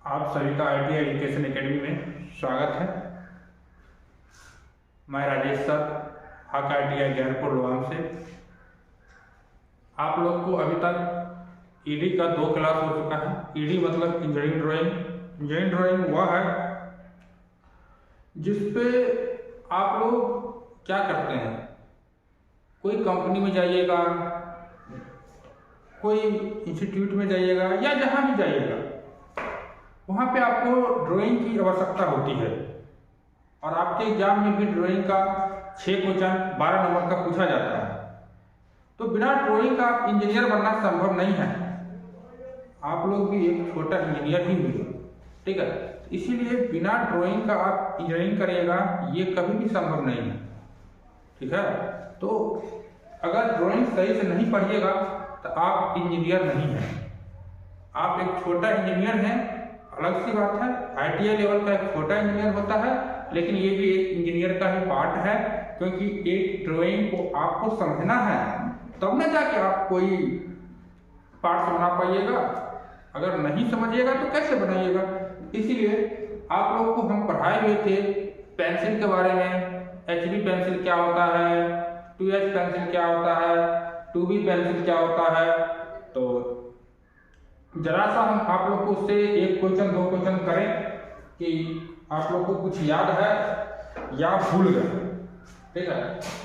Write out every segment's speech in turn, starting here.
आप सभी का ITI एजुकेशन एकेडमी में स्वागत है। मैं राजेश सर हाक ITI ज्ञानपुर लोहाम से। आप लोग को अभी तक ED का 2 क्लास हो चुका है। ED मतलब इंजीनियरिंग ड्राइंग। इंजीनियरिंग ड्राइंग वह है जिसपे आप लोग क्या करते हैं, कोई कंपनी में जाइएगा, कोई इंस्टीट्यूट में जाइएगा या जहाँ भी जाइएगा, वहाँ पे आपको ड्राइंग की आवश्यकता होती है और आपके एग्जाम में भी ड्राइंग का 6 क्वेश्चन 12 नंबर का पूछा जाता है। तो बिना ड्राइंग का आप इंजीनियर बनना संभव नहीं है। आप लोग भी एक छोटा इंजीनियर ही हुए, ठीक है। इसीलिए बिना ड्राइंग का आप इंजीनियरिंग करिएगा ये कभी भी संभव नहीं है, ठीक है। तो अगर ड्राइंग सही से नहीं पढ़िएगा तो आप इंजीनियर नहीं हैं। आप एक छोटा इंजीनियर हैं, अलग सी बात है। ITI लेवल का एक छोटा इंजीनियर होता है, लेकिन ये भी एक इंजीनियर का ही पार्ट है, क्योंकि एक ड्राइंग को आपको समझना है तब ना जाके आप कोई पार्ट बना पाइएगा। अगर नहीं समझिएगा तो कैसे बनाइएगा। इसीलिए आप लोग को हम पढ़ाए हुए थे पेंसिल के बारे में। HB पेंसिल क्या होता है, 2H पेंसिल क्या होता है, 2B पेंसिल क्या होता है। तो जरा सा हम आप लोग को उससे 1 क्वेश्चन 2 क्वेश्चन करें कि आप लोग को कुछ याद है या भूल गए, ठीक है।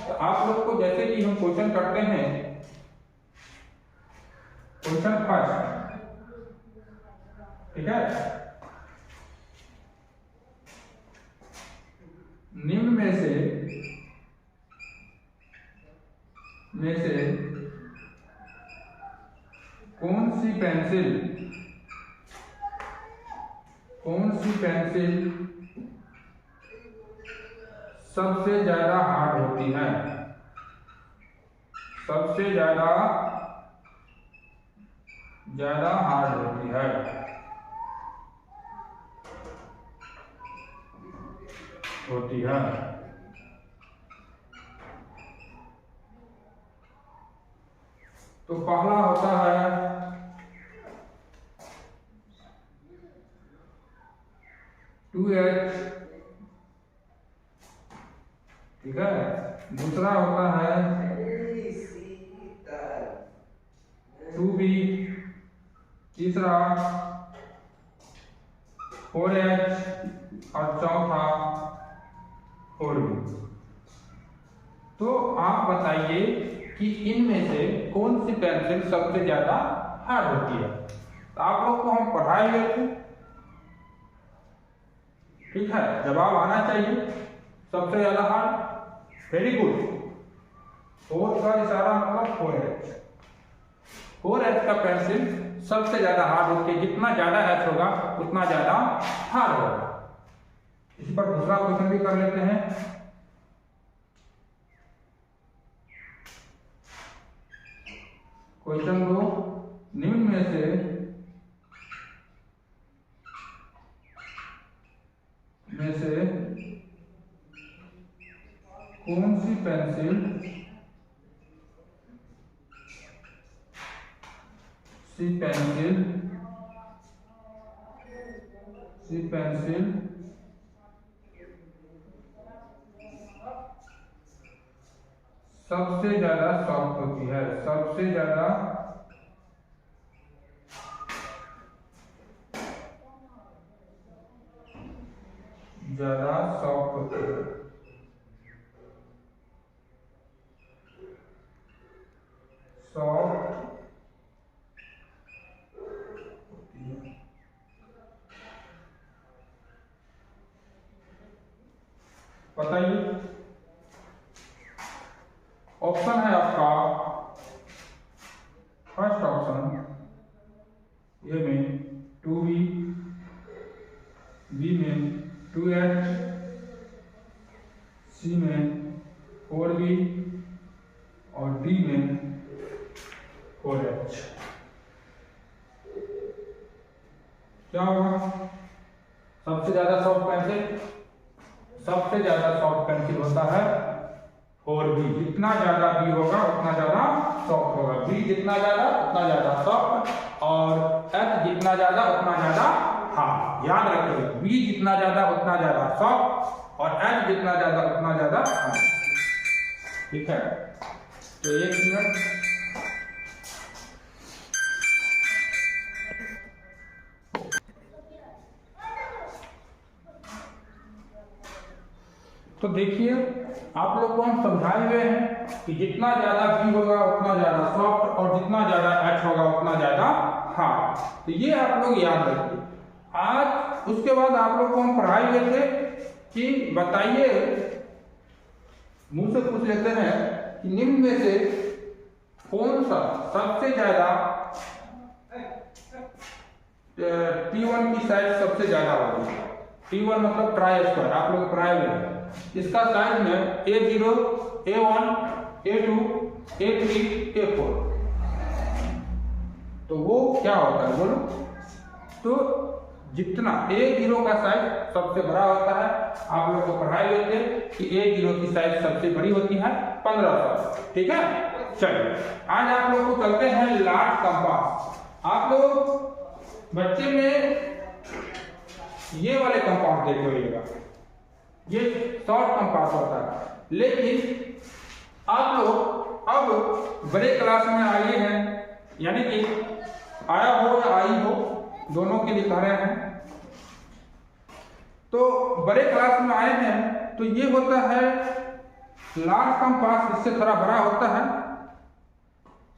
तो आप लोग को जैसे कि हम क्वेश्चन करते हैं, क्वेश्चन फर्स्ट, ठीक है। निम्न में से कौन सी पेंसिल सबसे ज्यादा हार्ड होती है, सबसे ज्यादा हार्ड होती है। तो पहला होता है 2H, ठीक है। दूसरा होता है 2B, तीसरा 4H और चौथा 4B। तो आप बताइए कि इनमें से कौन सी पेंसिल सबसे ज्यादा हार्ड होती है। तो आप लोग को हम पढ़ाए हुए थे, ठीक है। जवाब आना चाहिए सबसे ज्यादा हार्ड। Very good. 4 का इशारा मतलब 4H। 4H का पेंसिल सबसे ज्यादा हार्ड होती है। जितना ज्यादा H होगा उतना ज्यादा हार्ड होगा। इस पर दूसरा क्वेश्चन भी कर लेते हैं। क्वेश्चन 2, निम्न में से कौन सी पेंसिल सबसे ज्यादा सॉफ्ट होती है, सबसे ज्यादा सॉफ्ट होती है। बताइए। ऑप्शन है आपका फर्स्ट ऑप्शन ए में 2B, B में 2H, C में 4B और D में 4H। क्या होगा? सबसे ज्यादा सॉफ्ट पेंसिल होता है 4B। जितना ज्यादा B होगा उतना ज्यादा सॉफ्ट होगा। B जितना ज्यादा उतना ज्यादा सॉफ्ट और H जितना ज्यादा उतना ज्यादा हार्ड। याद रखिए, बी जितना ज्यादा उतना ज्यादा सॉफ्ट और एच जितना ज्यादा उतना ज्यादा हार्ड। ठीक है, तो 1 मिनट। तो देखिए, आप लोग को हम समझाए हुए हैं कि जितना ज्यादा बी होगा उतना ज्यादा सॉफ्ट और जितना ज्यादा एच होगा उतना ज्यादा हार्ड। तो ये आप लोग याद रखिए। आज उसके बाद आप लोग को हम पढ़ाए हुए थे कि बताइए, मुंह से पूछ लेते हैं कि निम्न में से कौन सा सबसे ज्यादा T1 की साइज सबसे ज्यादा होगी। T1 मतलब ट्राई स्क्वायर, आप लोग पढ़ाए हुए हैं। इसका साइज में A0, A1, A2, A3, A4। तो वो क्या होता है बोलो? तो जितना A0 का साइज सबसे बड़ा होता है, आप लोग को पढ़ाए हुए थे कि A0 की साइज सबसे बड़ी होती है 1500। ठीक है, चलिए आज आप लोग को चलते हैं लार्ज कंपास। आप लोग बच्चे में ये वाले कंपास देखे होइएगा, ये शॉर्ट कंपास होता है। लेकिन आप लोग अब बड़े क्लास में आए हैं, यानी कि आया हो या आई हो, दोनों के लिए कह रहे हैं। तो बड़े क्लास में आए हैं तो ये होता है लार्ज कंपास, इससे थोड़ा बड़ा होता है,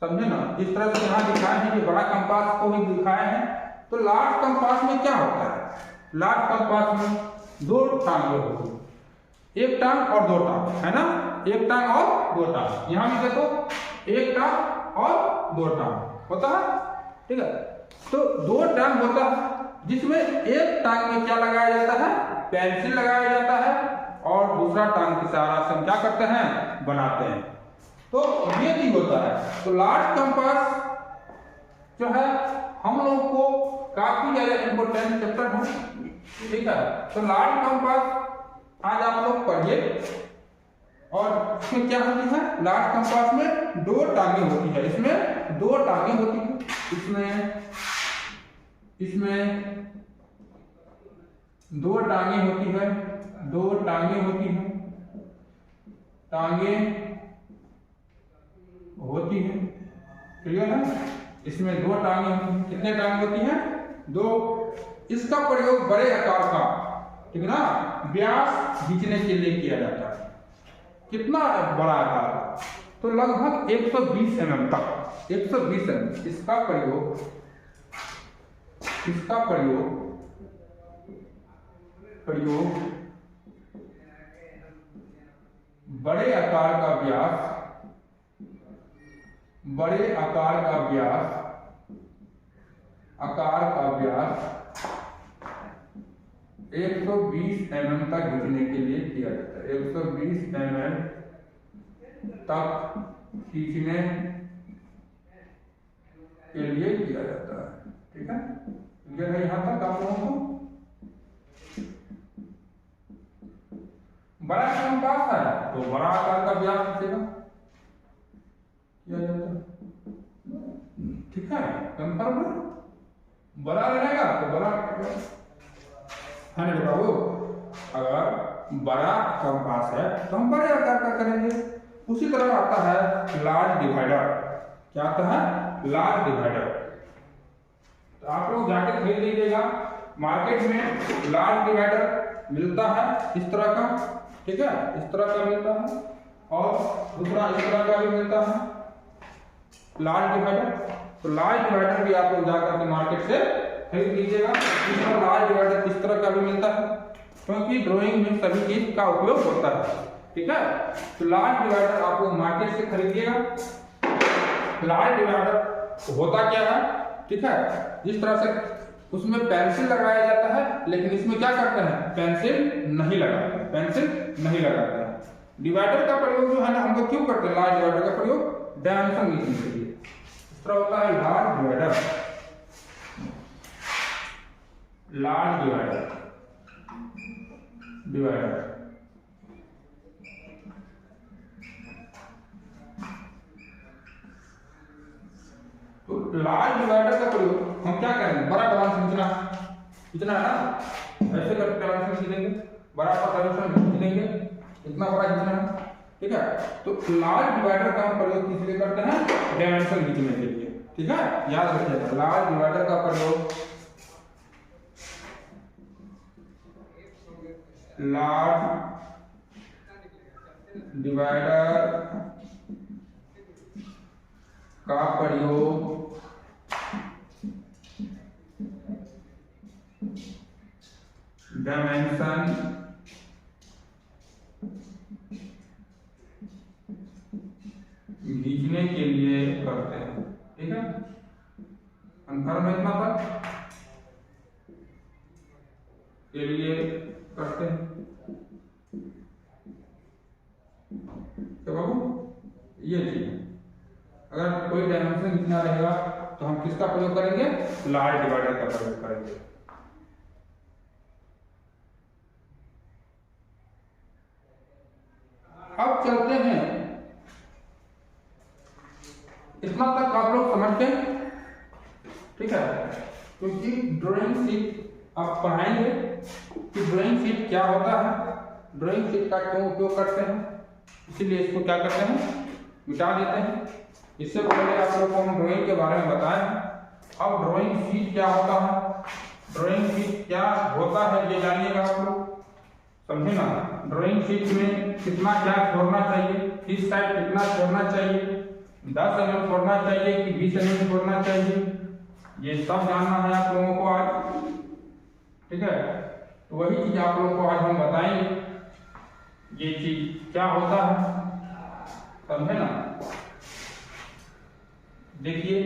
समझे ना। जिस तरह से यहाँ दिखाए हैं कि बड़ा कंपास को भी दिखाए हैं, तो लार्ज कंपास में क्या होता है? लार्ज कंपास में 2 टांगे होती है, 1 टांग और 2 टांग, है ना। 1 टांग और 2 टांग, यहाँ भी देखो 1 टांग और 2 टांग होता है। ठीक है, तो 2 टांग होता है जिसमें एक टांग में क्या लगाया जाता है? पेंसिल लगाया जाता है, और दूसरा टांग की सहारा से हम क्या करते हैं? बनाते हैं। तो ये भी होता है। तो लार्ज कंपास जो है हम लोग को काफी ज्यादा इंपोर्टेंट चैप्टर है। ठीक है, तो लार्ज कंपास आज आप लोग पढ़िए। और इसमें क्या होती है? लार्ज कंपास में 2 टांगे होती है, इसमें 2 टांगे होती है, इसमें 2 टांगे होती है, 2 टांगे होती है, टांगे होती है। क्लियर है? इसमें 2 टांगे होती है। कितने टांगे होती हैं? 2। इसका प्रयोग बड़े आकार का, ठीक है ना, व्यास खींचने के लिए किया जाता है। कितना बड़ा आकार का? तो लगभग 120 mm तक, 120 mm। इसका प्रयोग बड़े आकार का व्यास, 120 mm तक खींचने के लिए किया जाता है। 120 mm तक खींचने के लिए किया जाता है। ठीक है, क्लियर है यहां तक आप लोगों को? बड़ा कंपास है तो बड़ा आकार का व्यास खींचेगा, किया जाता है। ठीक है, कंफर्म है? बड़ा रहेगा तो बड़ा है ना बाबू। अगर बड़ा कंपास है तो हम बड़े आकार का करेंगे। उसी तरह आता है लार्ज डिवाइडर। क्या आता है? Large divider. तो आप लोग जाके खरीद लीजिएगा, मार्केट में लार्ज डिवाइडर मिलता है इस तरह का। ठीक है, इस तरह का मिलता है, और दूसरा इस तरह का भी मिलता है लार्ज डिवाइडर। तो लार्ज डिवाइडर भी आप लोग जाकर के मार्केट से खरीद लीजिएगा। इसमें लार्ज डिवाइडर इस तरह का भी मिलता है, क्योंकि ड्राइंग में सभी चीज का उपयोग होता है। ठीक है, तो लार्ज डिवाइडर आप लोग मार्केट से खरीदिएगा। लार्ज डिवाइडर होता क्या है? ठीक है, जिस तरह से उसमें पेंसिल लगाया जाता है, लेकिन इसमें क्या करते हैं? पेंसिल नहीं लगाते हैं। डिवाइडर का प्रयोग जो है ना, हम लोग क्यों करते हैं? लार्ज डिवाइडर का प्रयोग डायमेंशन लिखने के लिए। इस तरह होता है लार्ज डिवाइडर। तो लार्ज डिवाइडर का प्रयोग हम क्या करेंगे? बड़ा डायमेंशन खींचना, इतना है ना, ऐसे करके डायमेंशन खींच देंगे, बराबर डायमेंशन खींच देंगे, इतना बड़ा खींचना है, ठीक है। तो लार्ज डिवाइडर का हम प्रयोग किस लिए करते हैं, डायमेंशन खींचने के लिए, ठीक है, याद रखिएगा। लार्ज डिवाइडर का प्रयोग लार्ज डिवाइडर का प्रयोग डायमेंशन खींचने के लिए करते हैं, ठीक है। अंतर में इतना तक के लिए करते हैं, तो बाबू ये चीज, अगर कोई डायमेंशन खींचना रहेगा तो हम किसका प्रयोग करेंगे, लार्ज डिवाइडर का प्रयोग करेंगे। अब चलते हैं, इतना तक आप लोग समझ गए, ठीक है। क्योंकि ड्राइंग शीट आप पढ़ाएंगे कि ड्राइंग शीट क्या होता है, ड्राइंग शीट का क्यों उपयोग करते हैं, इसीलिए इसको क्या करते हैं, मिटा देते हैं। इससे पहले आप लोग को हम ड्राइंग के बारे में बताएं। अब ड्राइंग शीट क्या होता है, ड्राइंग शीट क्या होता है ये जानिएगा आप लोग, समझे ना। ड्राइंग शीट में कितना क्या छोड़ना चाहिए, किस साइड कितना छोड़ना चाहिए, 10 mm छोड़ना चाहिए कि 20 mm छोड़ना चाहिए, ये सब जानना है आप लोगों को आज, ठीक है। तो वही चीज आप लोगों को आज हम बताएंगे, ये चीज क्या होता है, समझे ना। देखिए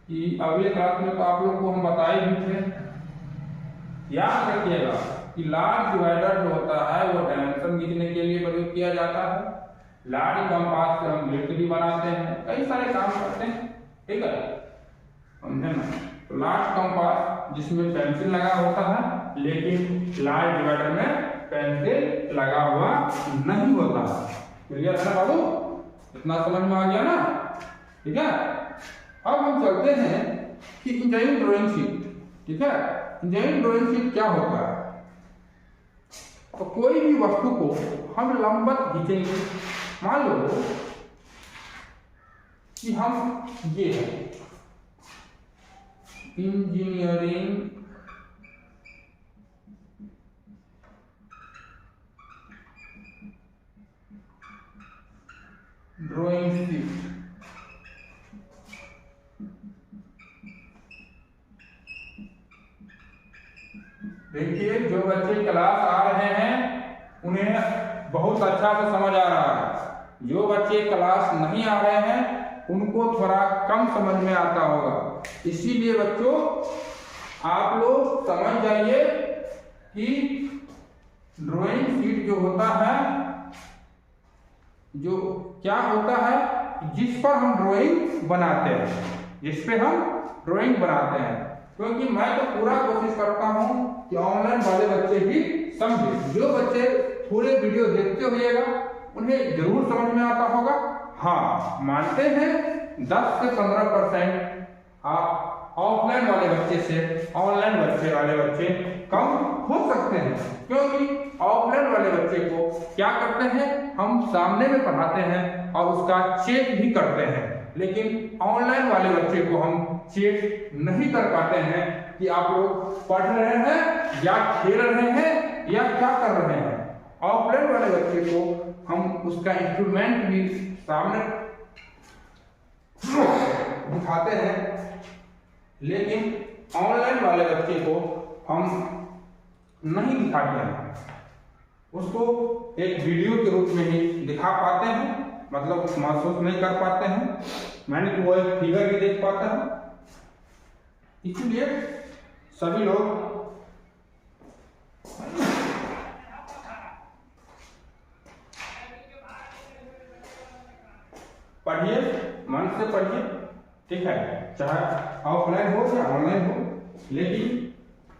कि अगले क्लास में तो आप लोग को हम बताए भी थे, याद रखिएगा कि लार्ज डिवाइडर जो होता है वो डायमेंशन खींचने के लिए प्रयोग किया जाता है। लार्ज कंपास से हम लिस्ट भी बनाते हैं, कई सारे काम करते हैं, ठीक है, समझे ना। तो लार्ज कंपास जिसमें पेंसिल लगा होता है, लेकिन लार्ज डिवाइडर में पेंसिल लगा हुआ नहीं होता है। क्लियर है ना बाबू, इतना समझ में आ गया ना, ठीक है। अब हम चलते हैं कि इंजीनियरिंग ड्राइंग शीट, ठीक है। इंजीनियरिंग ड्राइंग शीट क्या होता है, तो कोई भी वस्तु को हम लंबवत खींचेंगे। मान लो कि हम ये है इंजीनियरिंग ड्राइंग शीट, देखिए जो बच्चे क्लास आ रहे हैं उन्हें बहुत अच्छा से समझ आ रहा है, जो बच्चे क्लास नहीं आ रहे हैं उनको थोड़ा कम समझ में आता होगा। इसीलिए बच्चों आप लोग समझ जाइए कि ड्राइंग शीट जो होता है, जो क्या होता है, जिस पर हम ड्राइंग बनाते हैं, जिस पे हम ड्राइंग बनाते हैं। क्योंकि मैं तो पूरा कोशिश करता हूं कि ऑनलाइन वाले बच्चे भी समझे। जो बच्चे पूरे वीडियो देखते होइएगा उन्हें जरूर समझ में आता होगा। हाँ, मानते हैं 10 से 15% आप ऑफलाइन वाले बच्चे से ऑनलाइन बच्चे वाले बच्चे कम हो सकते हैं, क्योंकि ऑफलाइन वाले बच्चे को क्या करते हैं, हम सामने में पढ़ाते हैं और उसका चेक भी करते हैं। लेकिन ऑनलाइन वाले बच्चे को हम चेक नहीं कर पाते हैं कि आप लोग पढ़ रहे हैं या खेल रहे हैं या क्या कर रहे हैं। ऑफलाइन वाले बच्चे को हम उसका इंस्ट्रूमेंट भी सामने दिखाते हैं, लेकिन ऑनलाइन वाले बच्चे को हम नहीं दिखाते हैं, उसको एक वीडियो के रूप में ही दिखा पाते हैं, मतलब महसूस नहीं कर पाते हैं, मैंने तो वो एक फिगर भी देख पाता है। इसलिए सभी लोग पढ़िए, मन से पढ़िए, ठीक है, चाहे ऑफलाइन हो या ऑनलाइन हो। लेकिन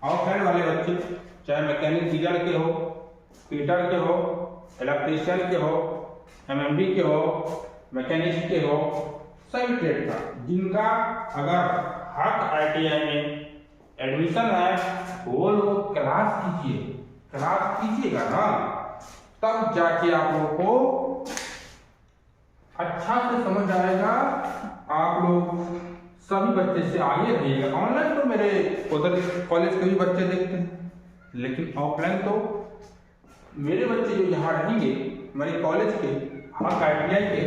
ऑफलाइन वाले बच्चे चाहे मैकेनिक इंजीनियर के हो, फिटर के हो, इलेक्ट्रीशियन के हो, एमएमडी के हो, मैकेनिक के हो, सभी ट्रेड का, जिनका अगर हक ITI में एडमिशन है, वो लोग क्लास कीजिएगा ना, तब जाके आप लोगों को अच्छा से समझ आएगा। आप लोग सभी बच्चे से आगे रहिएगा। ऑनलाइन तो मेरे उधर कॉलेज के भी बच्चे देखते हैं, लेकिन ऑफलाइन तो मेरे बच्चे जो यहाँ रहेंगे मेरे कॉलेज के हक ITI के,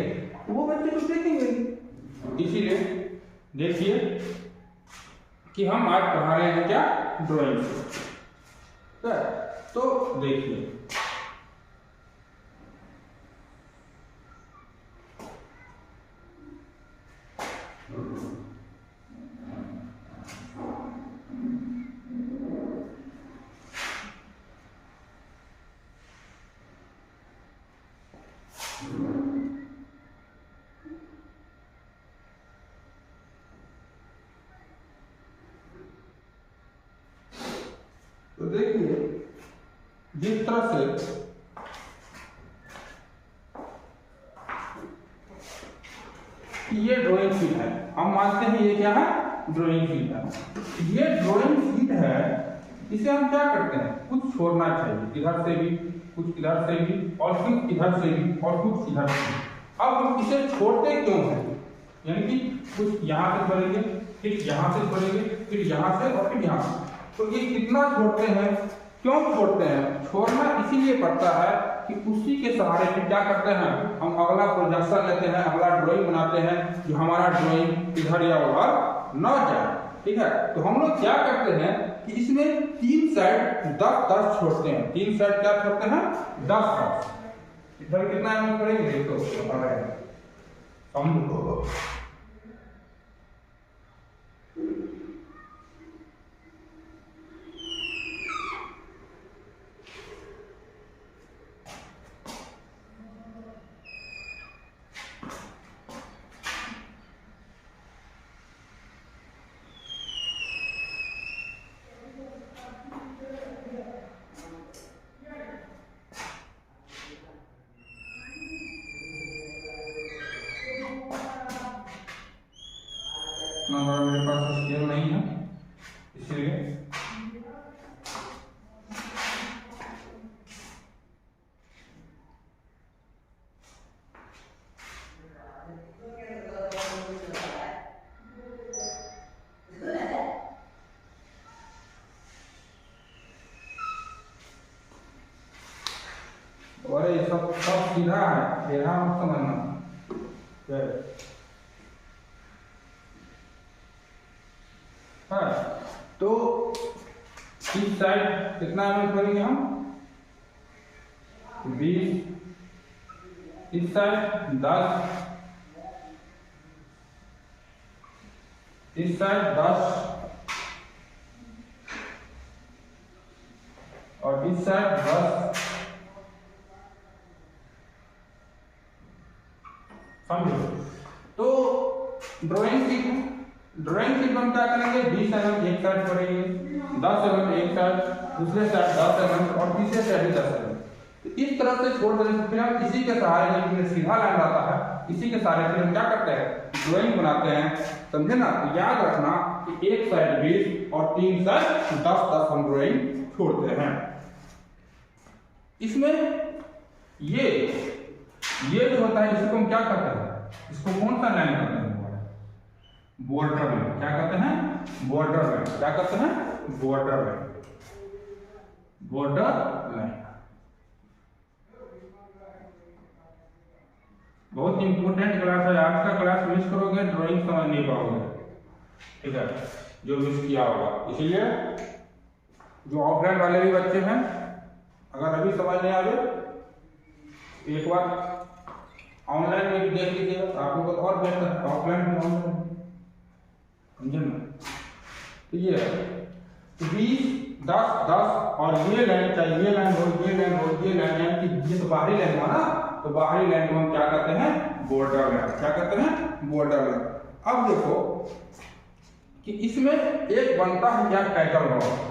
वो बच्चे तो देखेंगे। इसीलिए देखिए कि हम आज पढ़ा रहे हैं क्या, ड्राइंग। तो देखिए जिस तरह से ये ड्राइंग शीट है, हम मानते हैं ये क्या है, ड्राइंग शीट है। ये ड्राइंग शीट है, इसे हम क्या करते हैं, कुछ छोड़ना चाहिए, इधर से भी कुछ, इधर से भी, और कुछ इधर से भी, और कुछ इधर से भी। अब हम इसे छोड़ते क्यों हैं, यानी कि कुछ यहाँ से छोड़ेंगे, फिर यहाँ से छोड़ेंगे, फिर यहाँ से और फिर यहाँ से। तो ये कितना छोड़ते हैं, क्यों छोड़ते हैं? छोड़ना इसीलिए पड़ता है कि उसी के सहारे फिर क्या करते हैं, हम अगला प्रोजेक्शन लेते हैं, अगला ड्राइंग बनाते हैं, जो हमारा ड्राइंग इधर या उधर न जाए। ठीक है, तो हम लोग क्या करते हैं कि इसमें 3 साइड 10-10 छोड़ते हैं। 3 साइड क्या छोड़ते हैं, 10-10। इधर कितना एम करेंगे, देखो समझो। मेरे पास स्केल नहीं है, इसलिए और ये सब सीधा है, टेढ़ा मत समझना। हाँ, तो इस साइड कितना एम करेंगे हम, 20, इस साइड 10, इस साइड 10, और इस साइड 10। समझो, तो ड्राइंग शीट हम क्या करेंगे, 20 mm एक साइड करेंगे, 10 mm एक साइड, दूसरे साइड 10 mm, और तीसरे साइड भी 10 mm। तो इस तरह से छोड़ देने से फिर हम इसी के सहारे, जब सीधा लाइन रहता है, इसी के सहारे फिर हम क्या करते हैं, ड्राइंग बनाते हैं। समझे ना? तो याद रखना कि एक साइड 20 और 3 साइड 10-10 हम ड्राइंग छोड़ते हैं। इसमें ये जो होता है, इसको हम क्या करते हैं, इसको कौन सा लाइन करते हैं, बॉर्डर लाइन। क्या कहते हैं, बॉर्डर लाइन। क्या कहते हैं, बॉर्डर लाइन। बॉर्डर लाइन बहुत इंपॉर्टेंट क्लास है। आज का क्लास मिस करोगे, ड्राइंग समझ नहीं पाओगे। ठीक है, जो मिस किया होगा। इसलिए जो ऑफलाइन वाले भी बच्चे हैं, अगर अभी समझ नहीं आ रहे, एक बार ऑनलाइन में भी देख लीजिए, आप लोगों को और बेहतर। ऑफलाइन में ऑनलाइन, समझे ना? तो ये 20, 10, 10, और ये लाइन, चाहे ये लाइन हो, ये लाइन हो, ये लाइन, यानी कि ये तो बाहरी लाइन हुआ ना, तो बाहरी लाइन को हम क्या कहते हैं, बॉर्डर लाइन। क्या कहते हैं, बॉर्डर लाइन। अब देखो कि इसमें एक बनता है क्या, टाइटल ब्लॉक।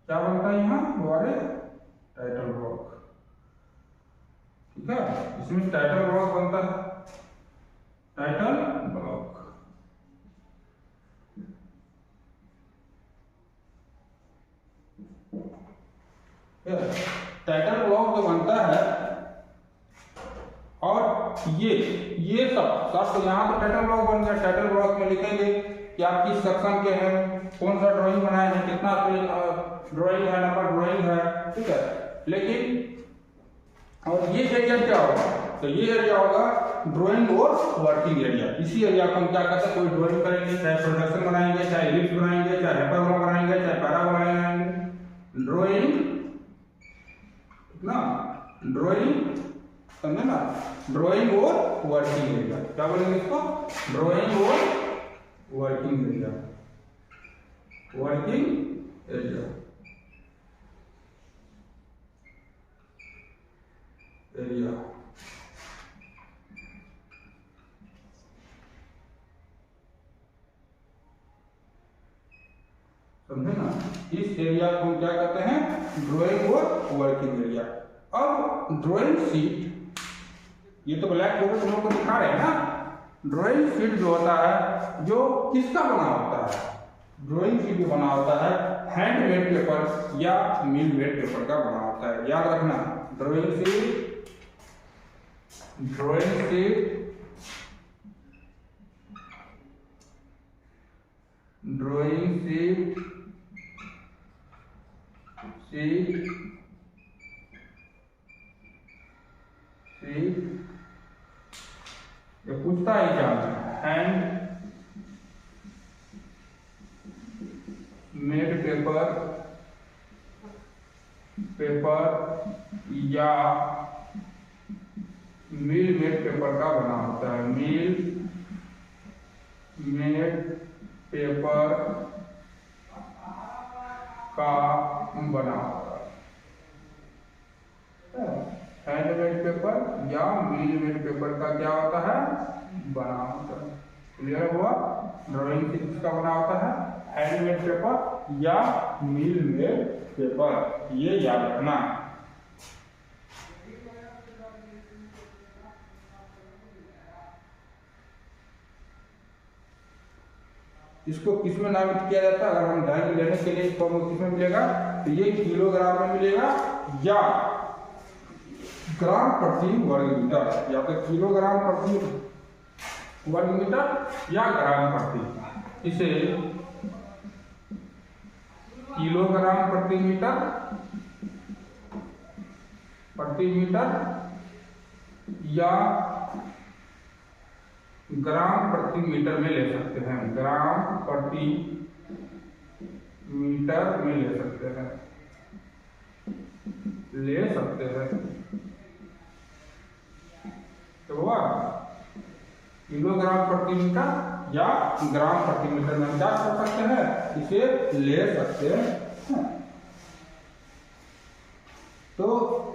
क्या बनता है यहाँ, हमारे टाइटल ब्लॉक। ठीक है, इसमें टाइटल ब्लॉक बनता है, टाइटल ब्लॉक। टाइटल ब्लॉक जो बनता है और ये सब तो यहाँ पे टाइटल ब्लॉक बन गया। टाइटल ब्लॉक में लिखेंगे कि आप किस सेक्शन के हैं, कौन सा ड्राइंग बनाए हैं, कितना ड्राइंग है, नंबर ड्राइंग है, ठीक है। लेकिन और ये एरिया क्या होगा, तो ये एरिया होगा ड्राइंग और वर्किंग एरिया। इसी एरिया को हम क्या कहते हैं, कोई ड्राइंग करेंगे, चाहे प्रोडक्शन बनाएंगे, चाहे एलिप्स बनाएंगे, चाहे हाइपरबोला बनाएंगे, चाहे पैराबोला बनाएंगे, ड्राइंग ना, ड्राइंग समझे ना, ड्राइंग और वर्किंग एरिया। क्या बोलेंगे इसको, ड्राइंग और working area, working area, area. समझे ना, इस एरिया को क्या कहते हैं, ड्राइंग और वर्किंग एरिया। अब ड्राइंग शीट, ये तो ब्लैक बोर्ड तुम लोग को दिखा रहे हैं ना। ड्राइंग शीट जो होता है, जो किसका बना होता है, ड्राइंग शीट जो बना होता है हैंडमेड पेपर या मिल मेड पेपर का बना होता है। याद रखना, drawing sheet, drawing sheet, drawing sheet, sheet, sheet, ये पूछता है क्या, हैंड मेड पेपर, पेपर या मिल मेड पेपर का बना होता है, मिल मेड पेपर का बना होता है। हैंडमेड पेपर या मिल मेड पेपर का क्या होता है, बना होता है। क्लियर हुआ, ड्राइंग शीट का बना होता है हैंडमेड पेपर या मिल मेड पेपर, ये याद रखना। इसको किस में नामित किया जाता है, अगर हम ड्राइंग लेने के लिए इसको किस में मिलेगा, तो ये किलोग्राम में मिलेगा या ग्राम प्रति वर्ग मीटर, या तो किलोग्राम प्रति वर्ग मीटर या ग्राम प्रति, इसे किलोग्राम प्रति मीटर, या ग्राम प्रति मीटर में ले सकते हैं, ग्राम प्रति मीटर में ले सकते हैं, तो हुआ किलोग्राम प्रति मीटर या ग्राम प्रति मीटर में क्या कर सकते हैं, इसे ले सकते हैं। तो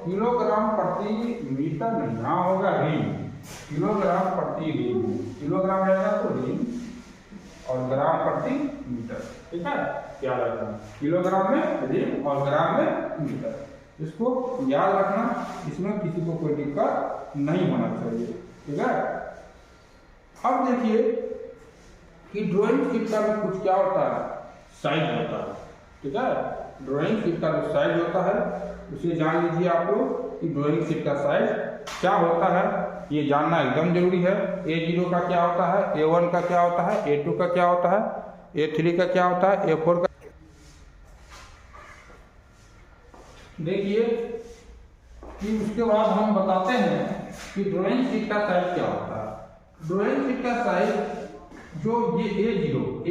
किलोग्राम प्रति मीटर नहीं, यहाँ होगा रीम, किलोग्राम प्रति रीम, किलोग्राम रहेगा तो रीम और ग्राम प्रति मीटर, ठीक है। क्या रहता है, किलोग्राम में रीम और ग्राम में मीटर, इसको याद रखना, इसमें किसी को कोई दिक्कत नहीं होना चाहिए, ठीक है। अब देखिए कि ड्राइंग शीट का भी कुछ क्या होता है, साइज होता है, ठीक है। ड्राइंग शीट का जो साइज होता है उसे जान लीजिए आप लोग कि ड्राइंग शीट का साइज क्या होता है, ये जानना एकदम जरूरी है। A0 का क्या होता है, A1 का क्या होता है, A2 का क्या होता है, A3 का क्या होता है, A4 का। देखिए कि उसके बाद हम बताते हैं कि ड्राइंग शीट का साइज क्या होता है। ड्राइंग शीट का साइज जो ये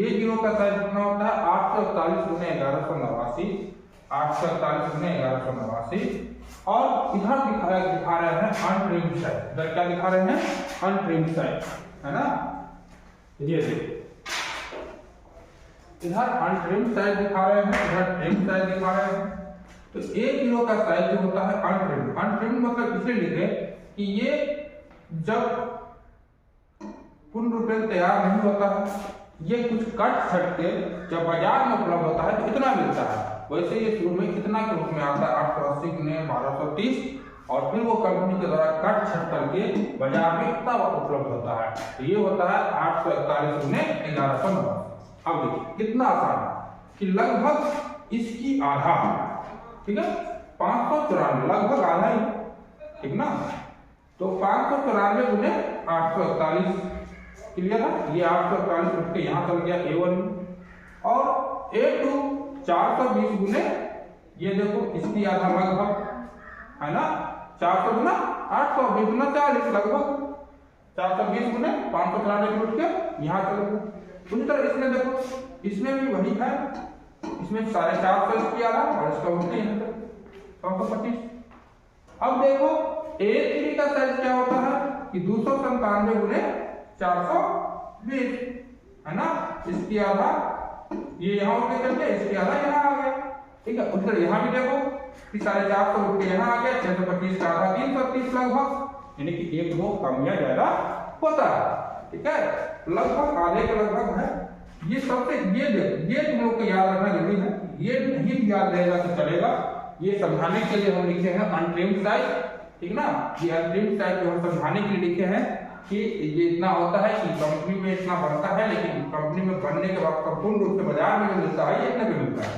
A0 का साइज कितना होता है, 841 × 1189, 841 × 1189, और इधर दिखा रहे हैं अनट्रिम्ड साइज। इधर क्या दिखा रहे हैं, अनट्रिम्ड साइज, है ना। ये देखिए इधर अनट्रिम्ड साइज दिखा रहे हैं, इधर ट्रिम्ड साइज दिखा रहे हैं। तो 1 किलो का साइज जो होता है अनट्रिम्ड, अनट्रिम्ड मतलब इसे लिखे कि ये जब पूर्ण रूप से तैयार नहीं होता है, ये कुछ कट छट के जब बाजार में उपलब्ध होता है तो इतना मिलता है। वैसे ये शुरू में कितना के रूप में आता है, 880 ने 1230, और फिर वो कंपनी के द्वारा कट छट करके बाजार में इतना उपलब्ध होता है। तो ये होता है 841 ने 1190। अब देखिए कितना आसान है कि लगभग इसकी आधा, ठीक है, 594, लगभग आधा ही, ठीक ना। तो 594 गुने 841, क्लियर है। ये 841 उठ के यहाँ चल गया A1 में, और A2 420 गुने, ये देखो इसकी आधा लगभग, है ना। 400 गुना 820 गुना 40, लगभग 420 गुने 594 उठ के यहाँ चल गया। उसी तरह इसमें देखो, इसमें भी वही है, इसमें 450 इसकी आधा और इसका उल्टे यहाँ तक 125। अब देखो A3 का साइज क्या होता है कि 297 गुने 420, है ना। इसकी आधा ये यहाँ उठ के चल गया, इसकी आधा यहाँ आ गया, ठीक है। उधर यहाँ भी देखो कि 450 उठ के यहाँ आ गया, 625 का आधा 330 लगभग, यानी कि 1-2 कम या ज्यादा होता है, ठीक है। लगभग आधे के लगभग है। ये सबसे ये देखो, ये तुम लोग को याद रखना जरूरी है, ये नहीं याद रहेगा तो चलेगा। ये समझाने के लिए हम लिखे हैं अनट्रिम्ड साइज, ठीक ना। ये अनट्रिम्ड साइज जो हम समझाने के लिए लिखे हैं कि ये इतना होता है कि कंपनी में इतना बनता है, लेकिन कंपनी में बनने के बाद संपूर्ण रूप से बाजार में जो मिलता है ये इतना भी मिलता है,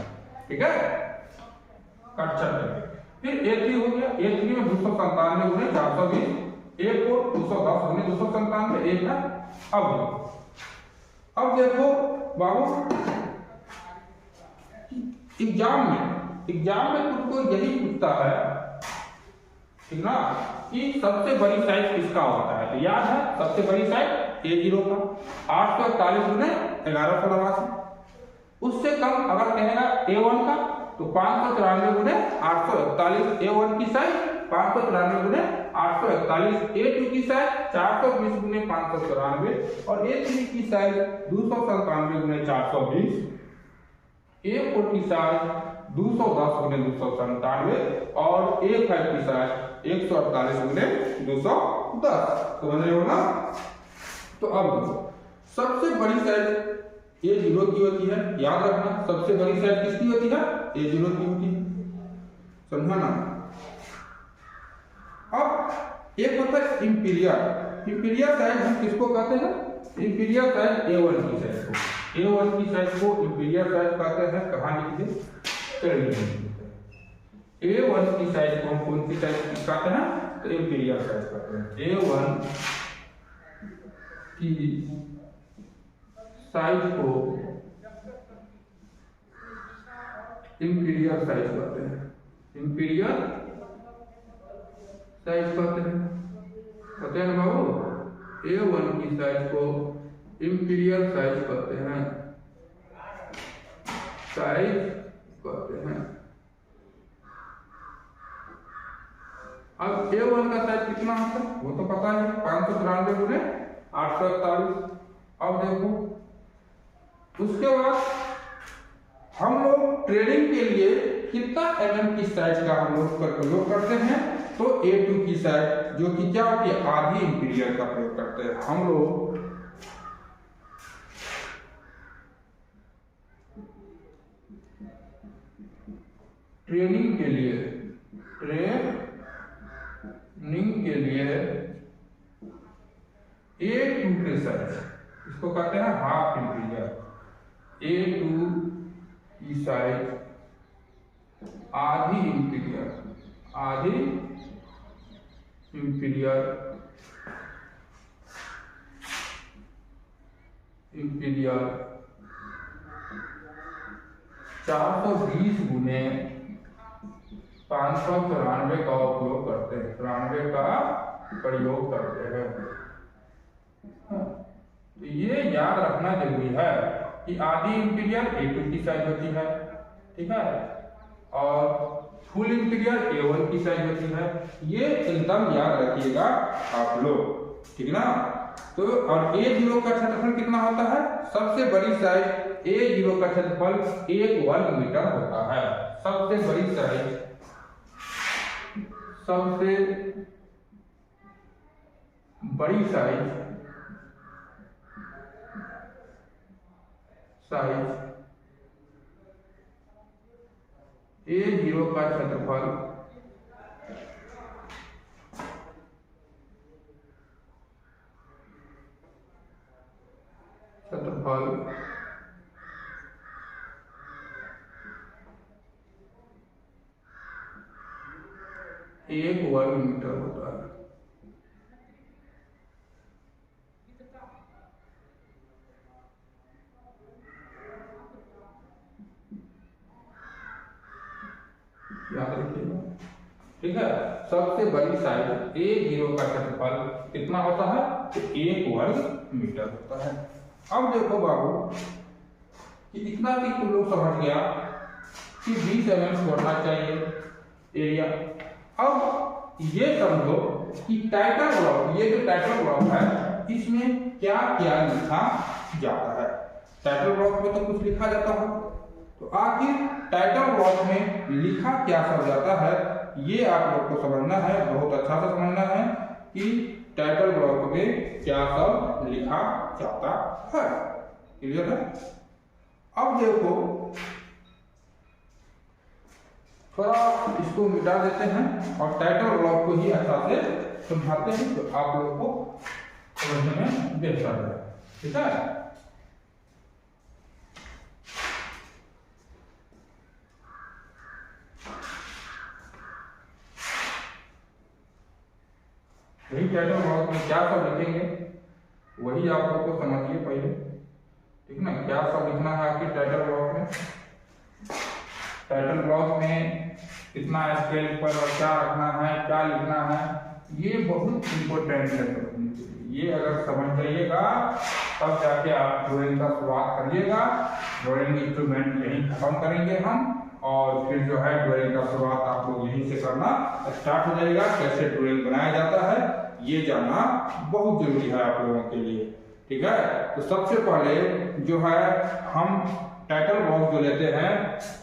ठीक है। कट चल। फिर A3 हो गया, A3 में 297 गुने 420, A4 210 गुने 297, एक है। अब देखो बाबू, एग्जाम में तुमको यही पूछता है, ठीक ना, कि सबसे बड़ी साइज किसका होता है। तो याद है सबसे बड़ी साइज A0 का 841 गुने 1188। उससे कम अगर कहेगा A1 का तो 594 गुने 841, A1 की साइज 594 गुने 841, A2 की साइज 420 गुने 594 और A3 की साइज 297 गुने 420, A4 की साइज 210 गुने 297 और A5 की साइज 148 गुने 210, समझ रहे हो ना। तो अब सबसे बड़ी साइज A0 की होती है, याद रखना सबसे बड़ी साइज किसकी होती है, A0 की होती है, समझा ना। अब एक होता है इंपीरियर साइज, हम किसको कहते हैं, इंपीरियर साइज A1 की साइज को, A1 की साइज को इंपीरियर साइज कहते हैं। कहाँ लिखिए, A1 की साइज को हम कौन सी साइज कहते हैं, तो इंपीरियर साइज कहते हैं। A1 की साइज को इंपीरियर साइज कहते हैं, इंपीरियर साइज कहते हैं, कहते हैं ना बाबू। A1 की साइज को इंपीरियर साइज कहते हैं, साइज कहते हैं। अब A1 का साइज कितना होता है वो तो पता है, 593 गुने 841। अब देखो उसके बाद हम लोग ट्रेडिंग के लिए कितना mm की साइज का हम लोग प्रयोग करते हैं, तो A2 की साइज जो कि क्या होती है, आधी इंपीरियर का प्रयोग करते हैं हम लोग। ट्रेनिंग के लिए A2 के साइज, इसको कहते हैं हाफ इंपीरियर। A2 की साइज आधी इंपीरियर इंपीरियर 420 गुने 594 का उपयोग करते हैं, 94 का प्रयोग करते हैं। तो ये याद रखना जरूरी है कि आधी इंपीरियर A2 की साइज होती है, ठीक है, और फुल इंपीरियर A1 की साइज होती है। ये एकदम याद रखिएगा आप लोग, ठीक ना। तो और A0 का क्षेत्रफल कितना होता है, सबसे बड़ी साइज A0 का क्षेत्रफल 1 वर्ग मीटर होता है। सबसे बड़ी साइज, सबसे बड़ी साइज A0 का क्षेत्रफल 1 वर्ग मीटर होता है। याद रखिएगा, ठीक है। सबसे बड़ी साइड A0 का क्षेत्रफल कितना होता है? तो 1 वर्ग मीटर होता है। अब देखो बाबू कि इतना कि तुम लोग समझ गया कि 20 mm छोड़ना चाहिए एरिया। अब ये समझो कि टाइटल ब्लॉक, ये जो टाइटल ब्लॉक है इसमें क्या क्या लिखा जाता है। टाइटल ब्लॉक में तो कुछ लिखा जाता है, तो आखिर टाइटल ब्लॉक में लिखा क्या सब जाता है ये आप लोग को समझना है, बहुत अच्छा से समझना है कि टाइटल ब्लॉक में क्या सब लिखा जाता है। क्लियर है? अब देखो थोड़ा इसको मिटा देते हैं और टाइटल ब्लॉक को ही अच्छा से समझाते हैं, तो आप लोग को समझने में बेहतर है। ठीक है? यही टाइटल ब्लॉक में क्या सब लिखेंगे वही आप लोग को समझिए पहले, ठीक ना। क्या सब लिखना है आपके टाइटल ब्लॉक में? टाइटल ब्लॉक में कितना स्केल पर और क्या रखना है, क्या लिखना है, ये बहुत इंपॉर्टेंट है। ये अगर समझ जाइएगा तब जाके आप ड्राइंग का शुरुआत करिएगा। ड्राइंग इंस्ट्रूमेंट यहीं खत्म करेंगे हम, और फिर जो है ड्राइंग का शुरुआत आप लोग यहीं से करना स्टार्ट हो जाएगा। कैसे ड्राइंग बनाया जाता है ये जानना बहुत जरूरी है आप लोगों के लिए, ठीक है। तो सबसे पहले जो है हम टाइटल ब्लॉक जो लेते हैं,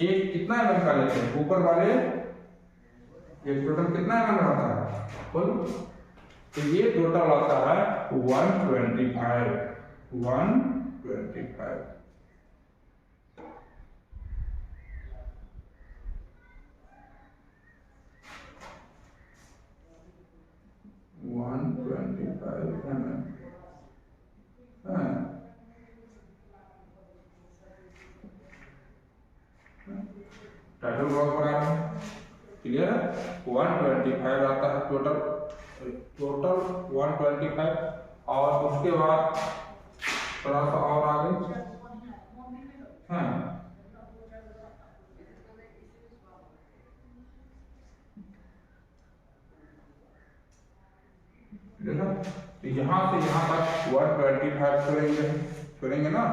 एक कितना mm का लेते हैं? ऊपर वाले एक टोटल कितना mm आता है बोलो? तो ये टोटल आता है 125 mm। टाइटल ब्लॉक बना रहे हैं, क्लियर है? 125 आता है टोटल 125। और उसके बाद थोड़ा सा और आगे तो यहाँ से यहाँ तक 125 छोड़ेंगे ना।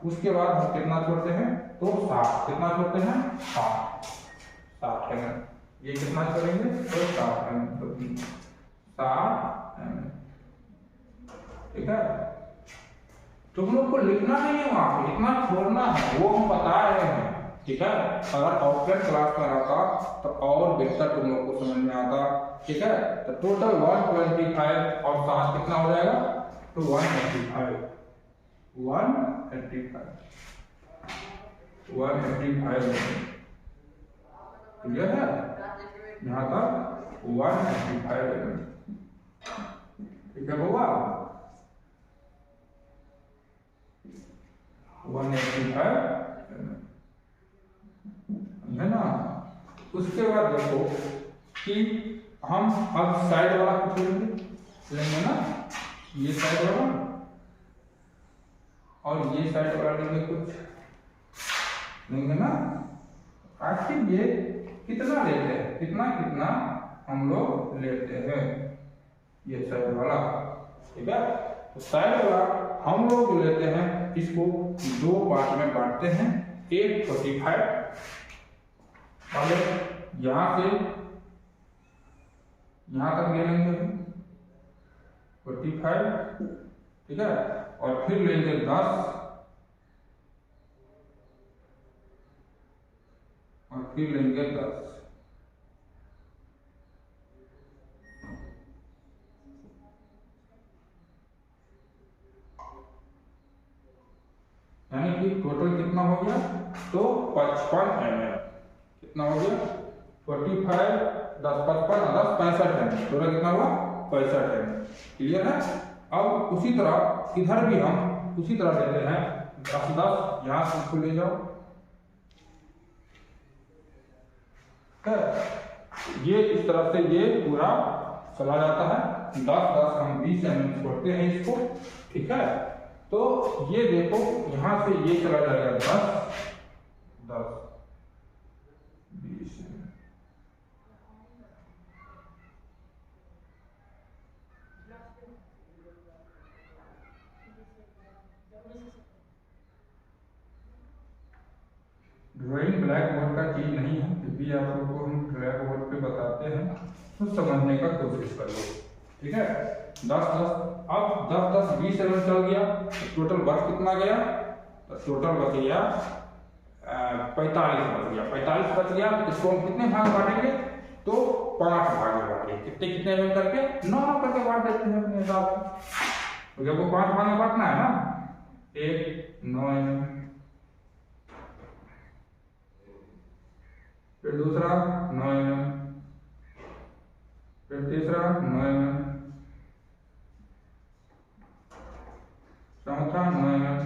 उसके बाद हम कितना छोड़ते हैं? तो 60। कितना छोड़ते हैं? 60 mm। ये कितना छोड़ेंगे? तो 60 mm। 60 mm, ठीक है। तुम लोग को लिखना नहीं है वहां पे, इतना छोड़ना है, वो हम बता रहे हैं, ठीक है। अगर ऑफलाइन क्लास में रहता तो और बेहतर तुम लोग को समझ में आता, ठीक है। तो टोटल 125 और 60 कितना हो जाएगा? तो 185 क्लियर है? यहाँ तक 185, ठीक है बाबा। 185 है ना। उसके बाद देखो कि हम अब साइड वाला कुछ लेंगे ना, ये साइड वाला और ये साइड वाला लेंगे, कुछ लेंगे ना। आखिर ये कितना लेते हैं, कितना कितना हम लोग लेते हैं ये साइड वाला, ठीक है। तो साइड वाला हम लोग जो लेते हैं इसको दो पार्ट में बांटते हैं। एक 45 पहले यहाँ से यहाँ तक ले लेंगे 45, ठीक है। और फिर लेंगे 10 और फिर लेंगे 10, यानी कि टोटल कितना हो गया? तो 55 mm। कितना हो गया? 45 10 55 10 65 mm। टोटल कितना हुआ? 65 mm। क्लियर है? अब उसी तरह इधर भी हम उसी तरह लेते हैं 10 10, यहाँ से ले जाओ, ये इस तरफ से ये पूरा चला जाता है। 10-10 हम 20 mm छोड़ते हैं इसको, ठीक है। तो ये देखो यहां से ये चला जाएगा 10-10 20 ड्राइंग ब्लैक बोर्ड का चीज नहीं है, फिर भी आप लोगों को हम ब्लैक बोर्ड पे बताते हैं तो समझने का कोशिश करो, ठीक है। 10-10 अब 10-10 20 mm चल गया तो टोटल बच कितना गया, तो टोटल बच गया 45 बच गया। 45 बच गया तो इसको हम कितने भाग बांटेंगे, तो 5 भाग में बांटेंगे। कितने कितने mm करके 9 करके बांट देते हैं अपने हिसाब से। तो जब वो 5 भाग में बांटना है ना, एक 9 mm, फिर दूसरा 9 mm, फिर तीसरा 9 mm, चौथा 9 mm,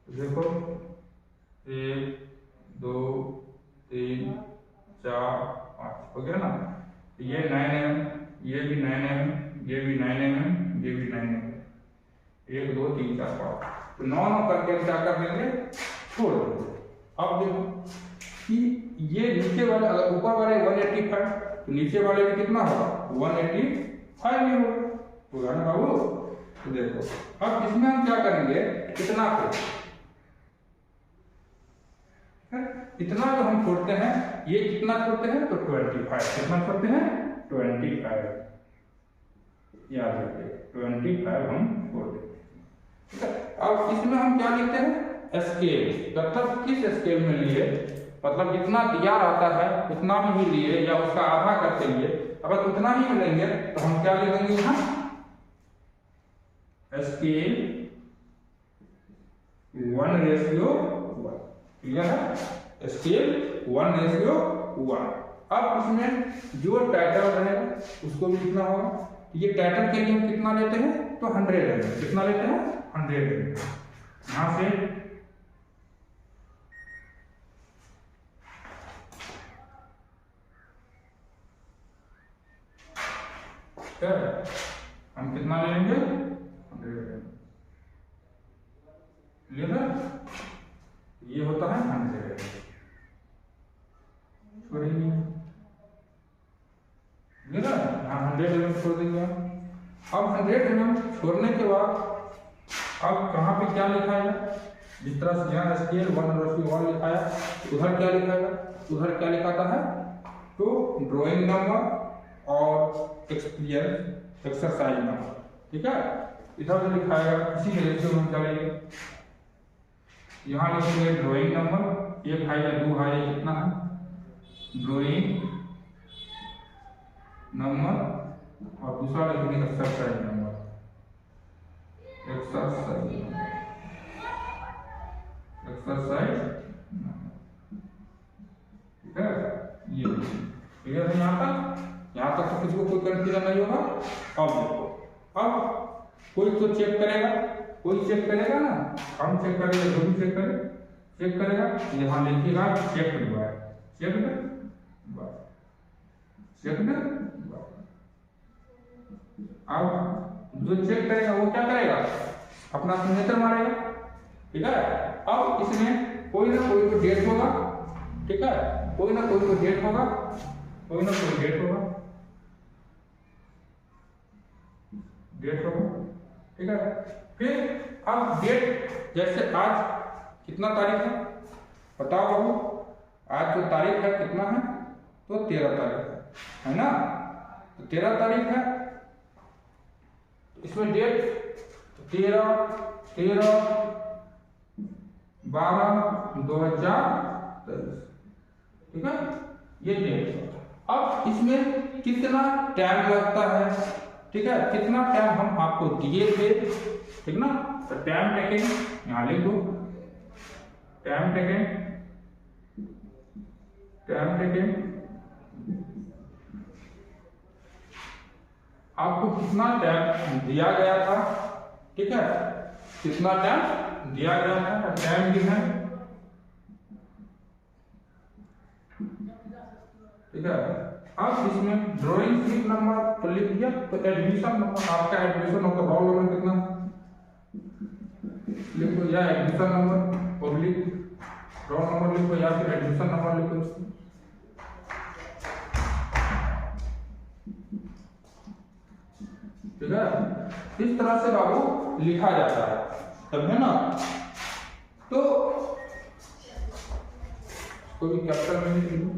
देखो 1 2 3 4 5 हो गया ना। ये 9 mm, ये भी 9 mm, ये भी 9 mm, ये भी 9 mm, 1 2 3 4 5, तो 9 करके क्या कर देंगे, छोड़ देंगे। अब देखो कि ये नीचे वाले अगर ऊपर वाले 185 तो नीचे वाले भी कितना होगा, 185 ही होगा ना बाबू। तो देखो अब इसमें हम क्या करेंगे, कितना को इतना जो हम छोड़ते हैं, ये कितना छोड़ते हैं, तो 25 कितना छोड़ते हैं, 25 याद रखिए 25 हम छोड़ देते हैं, ठीक है। अब इसमें हम क्या लिखते हैं, स्केल, मतलब किस स्केल में लिए, मतलब जितना दिया रहता है उतना में ही लिए या उसका आधा करके लिए। अगर उतना ही मिलेंगे तो हम क्या लिखेंगे यहाँ, स्केल 1:1, क्लियर है, स्केल 1:1। अब इसमें जो टाइटल रहेगा उसको भी लिखना होगा। ये टाइटल के लिए कितना लेते हैं, तो 100 mm, कितना लेते हैं, 100 mm। यहां से हम कितना ले लेंगे, 100 mm, क्लियर है। ये होता है 100 mm, छोड़ेंगे यहाँ 100 mm छोड़ देंगे। अब 100 mm छोड़ने के बाद अब कहाँ पे क्या लिखाएगा, जिस तरह से यहाँ स्केल 1:1 लिखाया, उधर क्या लिखाएगा, उधर क्या लिखाता है, तो ड्राइंग नंबर और एक्सपीरियंस एक्सरसाइज नंबर, ठीक है। इधर जो लिखाएगा इसी रेशियो में हम चलेंगे। यहाँ लिखेंगे ड्राइंग नंबर, 1 है या 2 है, कितना है, ड्राइंग नंबर, और दूसरा लिखेंगे एक्सरसाइज नंबर, एक्सरसाइज ठीक है। ये क्लियर है यहाँ तक तो किसी को कोई कंफ्यूजन नहीं होगा। अब देखो, अब कोई तो चेक करेगा, कोई चेक करेगा ना, हम चेक करेंगे, जो भी चेक करेगा, यहाँ लिखिएगा चेक हुआ है, अब जो चेक करेगा वो क्या करेगा, अपना सिग्नेचर मारेगा, ठीक है। अब इसमें कोई ना कोई तो डेट होगा, ठीक है, कोई ना कोई तो डेट होगा, ठीक है। फिर अब डेट, जैसे आज कितना तारीख है, बताओ बाबू, आज जो तारीख है कितना है, तो 13 तारीख है ना, तो 13 तारीख है, इसमें डेट 13/12/2023, ठीक है, ये डेट। अब इसमें कितना टाइम लगता है, ठीक है, कितना टाइम हम आपको दिए थे, ठीक ना, तो टाइम टेकिंग यहाँ लिख दो, टाइम टेकिंग आपको कितना टाइम दिया गया था, ठीक है, कितना टाइम दिया गया था, टाइम भी है, ठीक है। अब इसमें ड्राइंग शीट नंबर तो लिख दिया, तो एडमिशन नंबर, आपका एडमिशन नंबर, रोल नंबर कितना लिखो, या एडमिशन नंबर और लिख रोल नंबर लिखो, या फिर एडमिशन नंबर लिखो। ठीक है, इस तरह से बाबू लिखा जाता है, समझे ना। तो कोई कैपिटल में लिखो,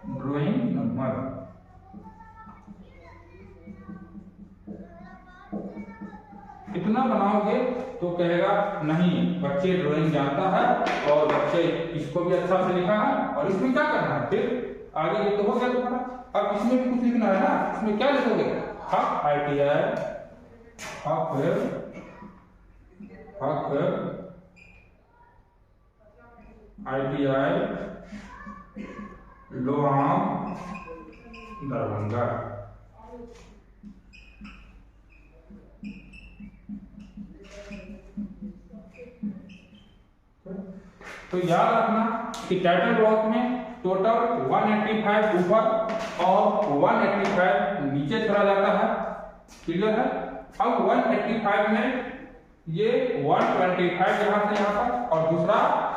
ड्राइंग नंबर, इतना बनाओगे तो कहेगा नहीं बच्चे ड्राइंग जानता है और बच्चे इसको भी अच्छा से लिखा है, और इसमें क्या करना है फिर आगे, ये तो हो गया तुम्हारा। अब इसमें भी कुछ लिखना है ना, इसमें क्या लिखोगे, हक ITI, ITI लोहाम दरभंगा। तो याद रखना कि टाइटल ब्लॉक में टोटल 185 ऊपर और 185 नीचे चला जाता है, क्लियर है। अब 185 में ये 125 यहाँ से यहाँ पर और दूसरा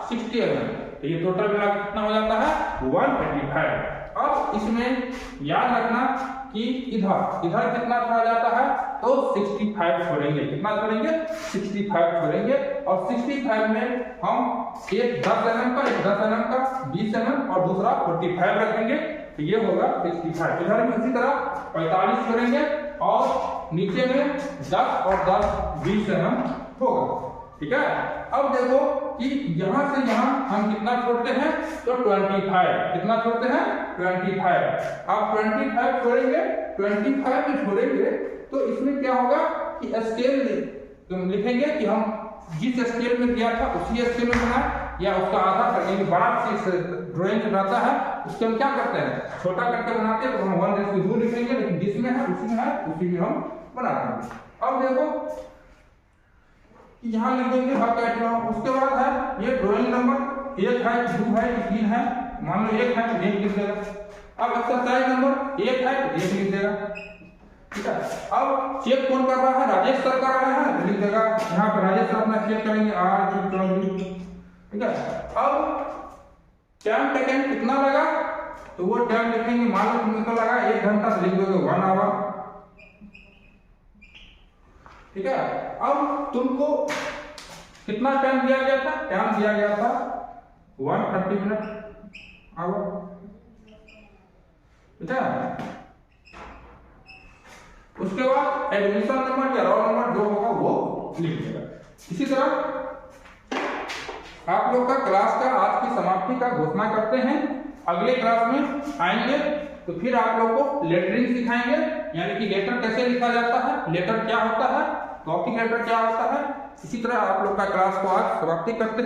60 mm, तो ये टोटल मिला कितना हो जाता है 125। अब इसमें याद रखना कि इधर कितना छोड़ा जाता है, तो 65 छोड़ेंगे, कितना छोड़ेंगे 65 छोड़ेंगे, और 65 में हम एक 10 mm का, एक 10 mm का, 20 mm और दूसरा 45 रखेंगे, तो ये होगा 65। इधर भी उसी तरह 45 छोड़ेंगे और नीचे में 10 और 10 20 mm होगा, ठीक है। अब देखो कि यहां से यहां हम कितना छोड़ते हैं, तो 25, कितना छोड़ते हैं 25। अब 25 छोड़ेंगे, 25 में छोड़ेंगे तो इसमें क्या होगा कि स्केल लिखेंगे कि हम जिस स्केल में किया था उसी स्केल में बनाए, या उसका आधा करके बड़ा ड्राइंग बनाता है उसके हम क्या करते हैं छोटा करके बनाते हैं, तो हम 1:2 लिखेंगे, लेकिन जिसमें है उसी में हम बनाते हैं। अब देखो यहाँ लिख देंगे हक ITI, उसके बाद है ये ड्राइंग नंबर 1 है, 2 है, 3 है, मान लो 1 है तो 1 लिख देगा। अब एक्सरसाइज नंबर 1 है तो 1 लिख देगा, ठीक है। अब चेक कौन कर रहा है, राजेश सर कर रहे हैं, लिख देगा यहाँ पर राजेश सर अपना चेक करेंगे R, ठीक है। अब टाइम टेकन कितना लगा, तो वो टाइम लिखेंगे, मान लो तुमको लगा 1 घंटा, तो लिख दोगे 1 आवर, ठीक है। अब तुमको कितना टाइम दिया गया था, टाइम दिया गया था 130 मिनट आवर, ठीक है। उसके बाद एडमिशन नंबर या रोल नंबर जो होगा वो लिख देगा। इसी तरह आप लोग का क्लास का आज की समाप्ति का घोषणा करते हैं। अगले क्लास में आएंगे तो फिर आप लोग को लेटरिंग सिखाएंगे, यानी कि लेटर कैसे लिखा जाता है, लेटर क्या होता है, टॉपिक लेटर क्या होता है। इसी तरह आप लोग का क्लास को आज समाप्ति करते हैं।